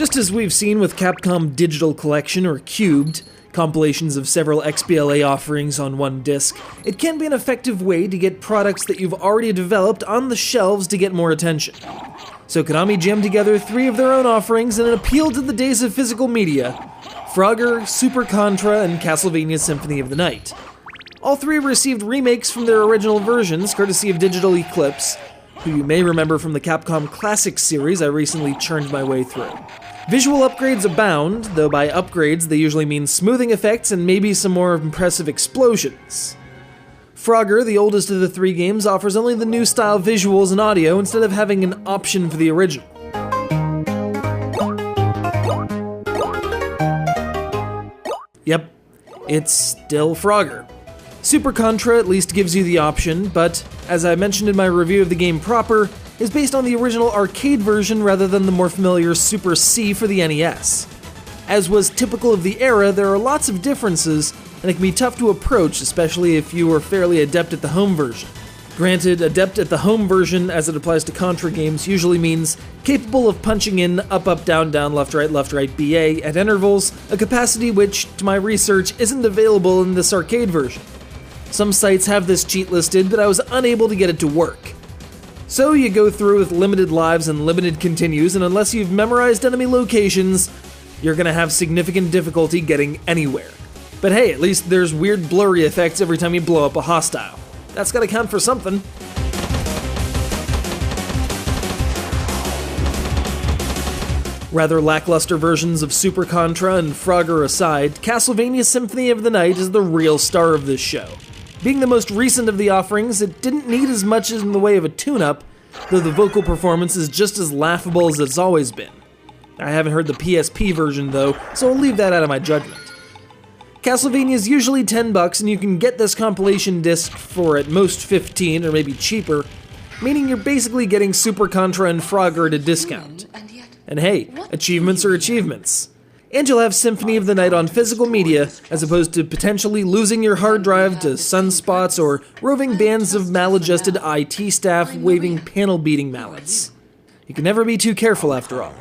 Just as we've seen with Capcom Digital Collection, or Cubed, compilations of several XBLA offerings on one disc, it can be an effective way to get products that you've already developed on the shelves to get more attention. So Konami jammed together 3 of their own offerings in an appeal to the days of physical media: Frogger, Super Contra, and Castlevania Symphony of the Night. All 3 received remakes from their original versions, courtesy of Digital Eclipse, who you may remember from the Capcom Classics series I recently churned my way through. Visual upgrades abound, though by upgrades they usually mean smoothing effects and maybe some more impressive explosions. Frogger, the oldest of the 3 games, offers only the new style visuals and audio instead of having an option for the original. Yep, it's still Frogger. Super Contra at least gives you the option, but, as I mentioned in my review of the game proper, is based on the original arcade version rather than the more familiar Super C for the NES. As was typical of the era, there are lots of differences, and it can be tough to approach, especially if you are fairly adept at the home version. Granted, adept at the home version, as it applies to Contra games, usually means capable of punching in up, down, left, right, BA at intervals, a capacity which, to my research, isn't available in this arcade version. Some sites have this cheat listed, but I was unable to get it to work. So you go through with limited lives and limited continues, and unless you've memorized enemy locations, you're gonna have significant difficulty getting anywhere. But hey, at least there's weird blurry effects every time you blow up a hostile. That's gotta count for something. Rather lackluster versions of Super Contra and Frogger aside, Castlevania Symphony of the Night is the real star of this show. Being the most recent of the offerings, it didn't need as much in the way of a tune-up, though the vocal performance is just as laughable as it's always been. I haven't heard the PSP version though, so I'll leave that out of my judgment. Castlevania is usually $10, and you can get this compilation disc for at most $15 or maybe cheaper, meaning you're basically getting Super Contra and Frogger at a discount. And hey, achievements are achievements. And you'll have Symphony of the Night on physical media, as opposed to potentially losing your hard drive to sunspots or roving bands of maladjusted IT staff waving panel-beating mallets. You can never be too careful after all.